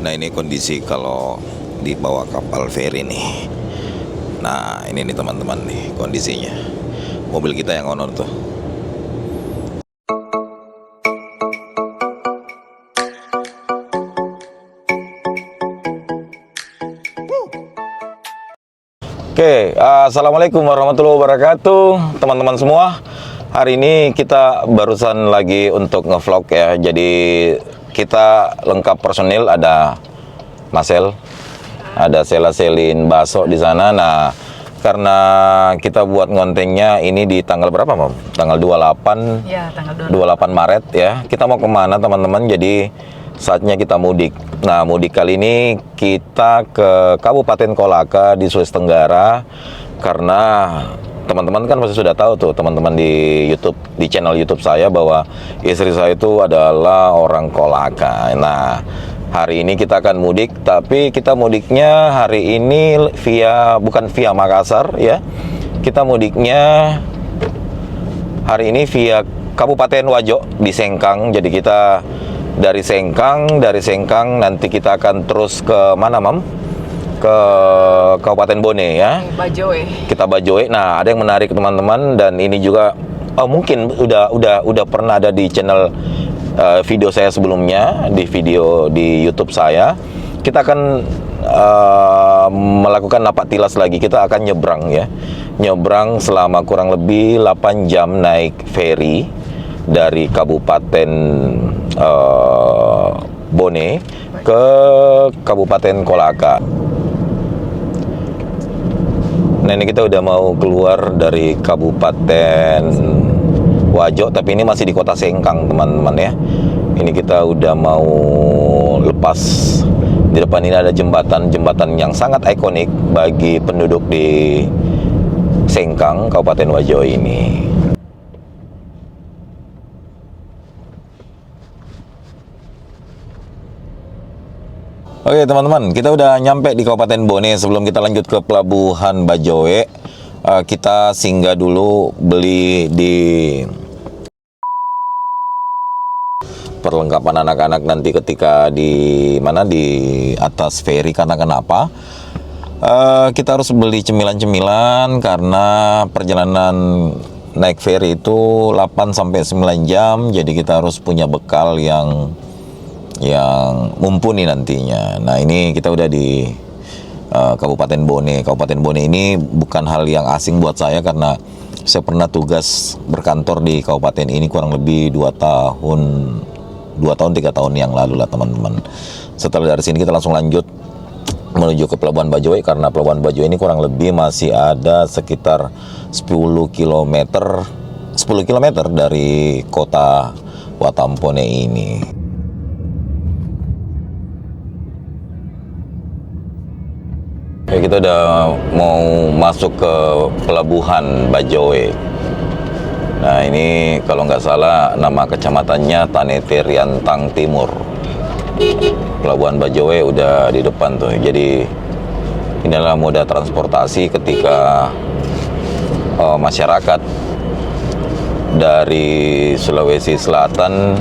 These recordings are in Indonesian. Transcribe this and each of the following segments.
Nah, ini kondisi kalau di bawah kapal feri nih. Nah, ini nih teman-teman nih kondisinya. Mobil kita yang honor tuh. Oke, assalamualaikum warahmatullahi wabarakatuh, teman-teman semua. Hari ini kita barusan lagi untuk ngevlog ya. Jadi kita lengkap personil, ada Marcel, ada Sela Selin Baso di sana. Nah, karena kita buat ngontennya ini di tanggal berapa, Mam? Tanggal 28. Ya, tanggal 28 Maret ya. Kita mau kemana, teman-teman? Jadi saatnya kita mudik. Nah, mudik kali ini kita ke Kabupaten Kolaka di Sulawesi Tenggara, karena teman-teman kan pasti sudah tahu tuh, teman-teman di YouTube, di channel YouTube saya, bahwa istri saya itu adalah orang Kolaka. Nah, hari ini kita akan mudik, tapi kita mudiknya hari ini bukan via Makassar ya. Kita mudiknya hari ini via Kabupaten Wajo di Sengkang. Jadi kita dari Sengkang nanti kita akan terus ke mana, Mam? Ke Kabupaten Bone ya. Bajoe. Kita Bajoe. Nah, ada yang menarik teman-teman, dan ini juga mungkin udah pernah ada di channel video saya sebelumnya, di video di YouTube saya. Kita akan melakukan napak tilas lagi. Kita akan nyebrang ya. Nyebrang selama kurang lebih 8 jam naik feri dari Kabupaten Bone ke Kabupaten Kolaka. Nah, ini kita udah mau keluar dari Kabupaten Wajo, tapi ini masih di kota Sengkang, teman-teman ya. Ini kita udah mau lepas. Di depan ini ada jembatan yang sangat ikonik bagi penduduk di Sengkang, Kabupaten Wajo ini. Oke teman-teman, kita udah nyampe di Kabupaten Bone. Sebelum kita lanjut ke Pelabuhan Bajoe, kita singgah dulu beli di perlengkapan anak-anak nanti ketika di atas feri. Karena kenapa? Kita harus beli cemilan-cemilan karena perjalanan naik feri itu 8-9 jam. Jadi kita harus punya bekal yang mumpuni nantinya. Nah, ini kita udah di Kabupaten Bone. Kabupaten Bone ini bukan hal yang asing buat saya, karena saya pernah tugas berkantor di kabupaten ini kurang lebih 2 tahun 3 tahun yang lalu lah, teman-teman. Setelah dari sini kita langsung lanjut menuju ke Pelabuhan Bajoe, karena Pelabuhan Bajoe ini kurang lebih masih ada sekitar 10 km dari kota Watampone ini. Kita udah mau masuk ke Pelabuhan Bajoe. Nah, ini kalau nggak salah nama kecamatannya Tanete Riantang Timur. Pelabuhan Bajoe udah di depan tuh. Jadi inilah moda transportasi ketika masyarakat dari Sulawesi Selatan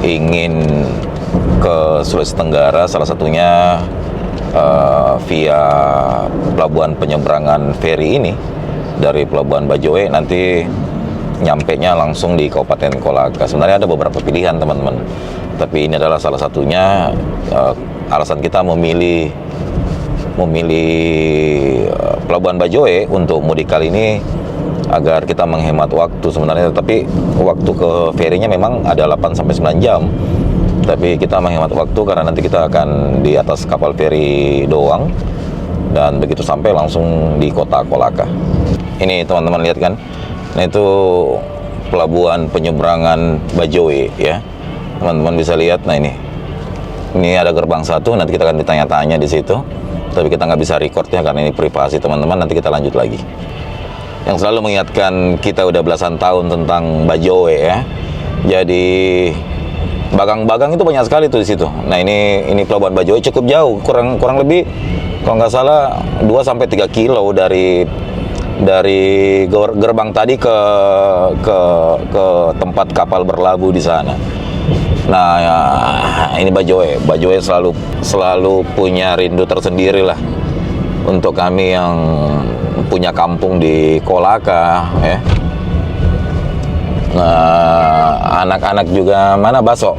ingin ke Sulawesi Tenggara, salah satunya via pelabuhan penyeberangan feri ini dari Pelabuhan Bajoe, nanti nyampenya langsung di Kabupaten Kolaka. Sebenarnya ada beberapa pilihan, teman-teman, tapi ini adalah salah satunya. Alasan kita memilih Pelabuhan Bajoe untuk mudik kali ini agar kita menghemat waktu sebenarnya. Tapi waktu ke ferinya memang ada 8-9 jam. Tapi kita menghemat waktu karena nanti kita akan di atas kapal feri doang, dan begitu sampai langsung di kota Kolaka. Ini teman-teman lihat kan, nah itu pelabuhan penyeberangan Bajoe ya, teman-teman bisa lihat. Nah, ini ada gerbang 1, nanti kita akan ditanya-tanya di situ, tapi kita nggak bisa record ya karena ini privasi, teman-teman. Nanti kita lanjut lagi. Yang selalu mengingatkan kita udah belasan tahun tentang Bajoe ya. Jadi bagang-bagang itu banyak sekali tuh di situ. Nah, ini Pelabuhan Bajoe cukup jauh, kurang lebih kalau nggak salah 2-3 kilo dari gerbang tadi ke tempat kapal berlabuh di sana. Nah, ya, ini Bajoe selalu punya rindu tersendiri lah untuk kami yang punya kampung di Kolaka, ya. Nah, anak-anak juga mana Baso.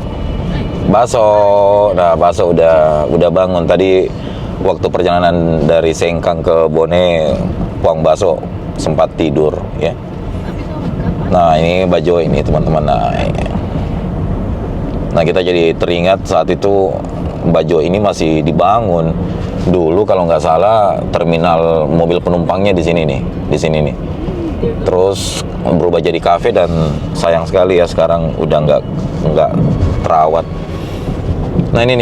Nah Baso udah bangun tadi waktu perjalanan dari Sengkang ke Bone, Puang Baso sempat tidur, ya. Nah ini Bajoe ini teman-teman. Nah kita jadi teringat saat itu Bajoe ini masih dibangun dulu kalau nggak salah terminal mobil penumpangnya di sini nih. Terus berubah jadi kafe dan sayang sekali ya sekarang udah nggak terawat. Nah ini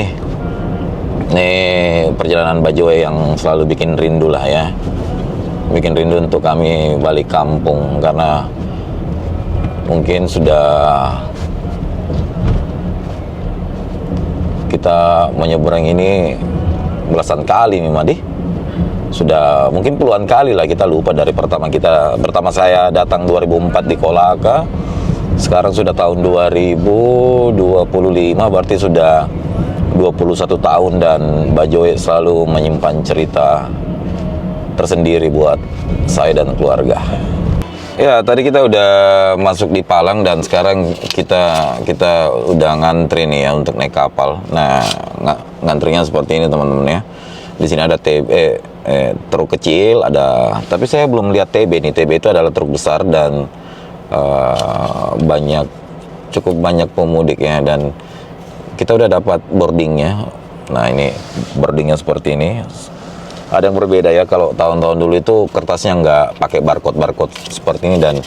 nih perjalanan Bajoe yang selalu bikin rindu lah ya, bikin rindu untuk kami balik kampung karena mungkin sudah kita menyeberang ini belasan kali nih Madi, sudah mungkin puluhan kali lah, kita lupa dari pertama saya datang 2004 di Kolaka, sekarang sudah tahun 2025 berarti sudah 21 tahun dan Bajoe selalu menyimpan cerita tersendiri buat saya dan keluarga. Ya, tadi kita udah masuk di Palang dan sekarang kita udah ngantri nih ya untuk naik kapal. Nah, ngantrinya seperti ini teman-teman ya. Di sini ada truk kecil, tapi saya belum lihat TB nih. TB itu adalah truk besar dan cukup banyak pemudik ya, dan kita udah dapat boardingnya. Nah, ini boardingnya seperti ini. Ada yang berbeda ya, kalau tahun-tahun dulu itu kertasnya nggak pakai barcode seperti ini dan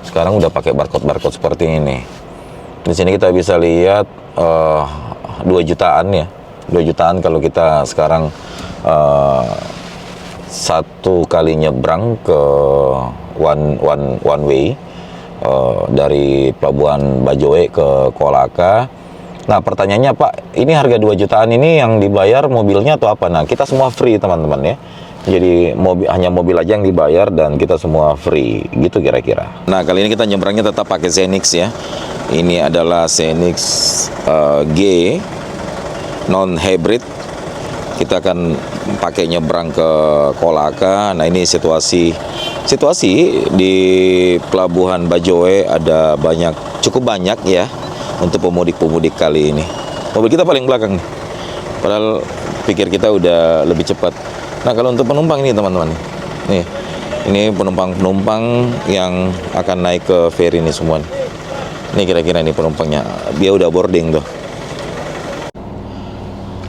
sekarang udah pakai barcode seperti ini. Di sini kita bisa lihat 2 jutaan ya, 2 jutaan kalau kita sekarang satu kali nyebrang ke one way dari Pelabuhan Bajoe ke Kolaka. Nah pertanyaannya Pak, ini harga 2 jutaan ini yang dibayar mobilnya atau apa? Nah kita semua free teman-teman ya. Jadi hanya mobil aja yang dibayar dan kita semua free gitu kira-kira. Nah kali ini kita nyebrangnya tetap pakai Xenix ya. Ini adalah Xenix G non hybrid. Kita akan pakai nyebrang ke Kolaka. Nah ini situasi di Pelabuhan Bajoe ada cukup banyak ya untuk pemudik kali ini. Mobil kita paling belakang nih, padahal pikir kita udah lebih cepat. Nah kalau untuk penumpang ini teman-teman, nih ini penumpang yang akan naik ke ferry ini semua nih. Ini kira-kira ini penumpangnya, dia udah boarding tuh.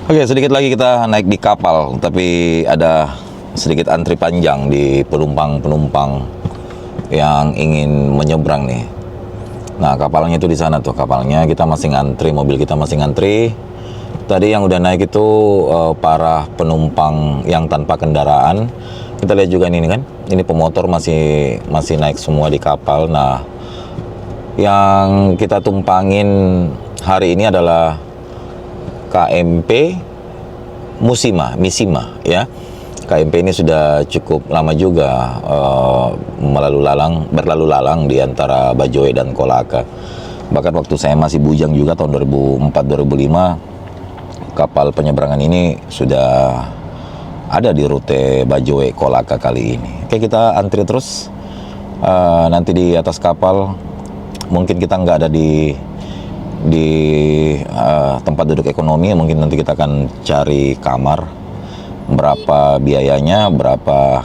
Oke, sedikit lagi kita naik di kapal, tapi ada sedikit antri panjang di penumpang yang ingin menyeberang nih. Nah kapalnya itu di sana tuh, kapalnya kita masih ngantri, mobil kita masih ngantri. Tadi yang udah naik itu para penumpang yang tanpa kendaraan. Kita lihat juga ini kan, ini pemotor masih naik semua di kapal. Nah yang kita tumpangin hari ini adalah KMP Misima ya. KMP ini sudah cukup lama juga berlalu lalang di antara Bajoe dan Kolaka. Bahkan waktu saya masih bujang juga tahun 2004-2005, kapal penyeberangan ini sudah ada di rute Bajoe Kolaka kali ini. Oke, kita antri terus. Nanti di atas kapal mungkin kita nggak ada di tempat duduk ekonomi, mungkin nanti kita akan cari kamar. Berapa biayanya, berapa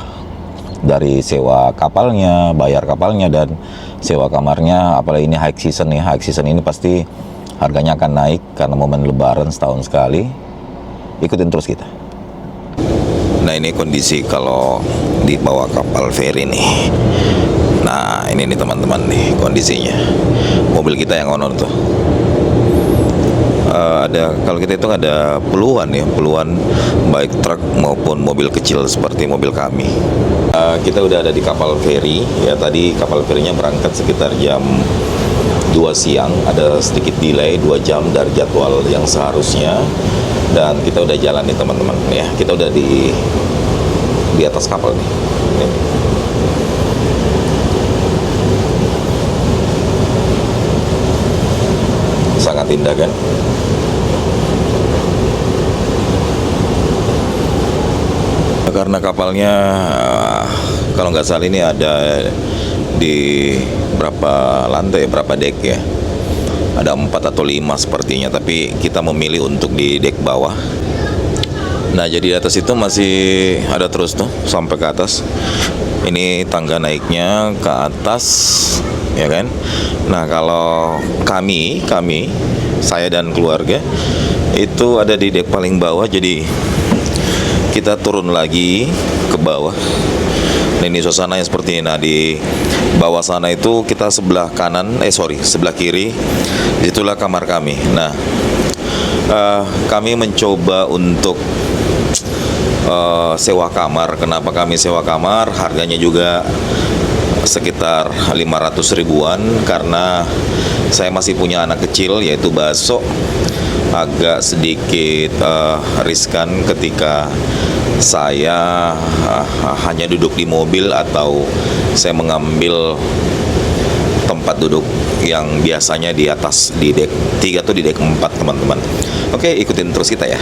dari sewa kapalnya, bayar kapalnya, dan sewa kamarnya. Apalagi ini high season nih, high season ini pasti harganya akan naik karena momen lebaran setahun sekali. Ikutin terus kita. Nah ini kondisi kalau dibawa kapal feri nih. Nah ini nih teman-teman nih kondisinya. Mobil kita yang honor tuh. Kalau kita hitung ada puluhan baik truk maupun mobil kecil seperti mobil kami. Kita udah ada di kapal feri ya. Tadi kapal ferinya berangkat sekitar jam 2 siang, ada sedikit delay 2 jam dari jadwal yang seharusnya, dan kita udah jalan nih teman-teman ya. Kita udah di atas kapal nih. sangat indah kan. Karena kapalnya kalau nggak salah ini ada di berapa lantai, berapa dek ya, ada 4 atau 5 sepertinya, tapi kita memilih untuk di dek bawah. Nah, jadi di atas itu masih ada terus tuh sampai ke atas. Ini tangga naiknya ke atas, ya kan. Nah, kalau kami saya dan keluarga itu ada di dek paling bawah, jadi kita turun lagi ke bawah. Nah, ini suasananya seperti ini. Nah, di bawah sana itu kita sebelah kanan, sebelah kiri, disitulah kamar kami. Nah, kami mencoba untuk sewa kamar. Kenapa kami sewa kamar? Harganya juga sekitar 500 ribuan, karena saya masih punya anak kecil yaitu Baso. Agak sedikit riskan ketika saya hanya duduk di mobil atau saya mengambil tempat duduk yang biasanya di atas di dek 3 atau di dek 4, teman-teman. Oke, ikutin terus kita ya.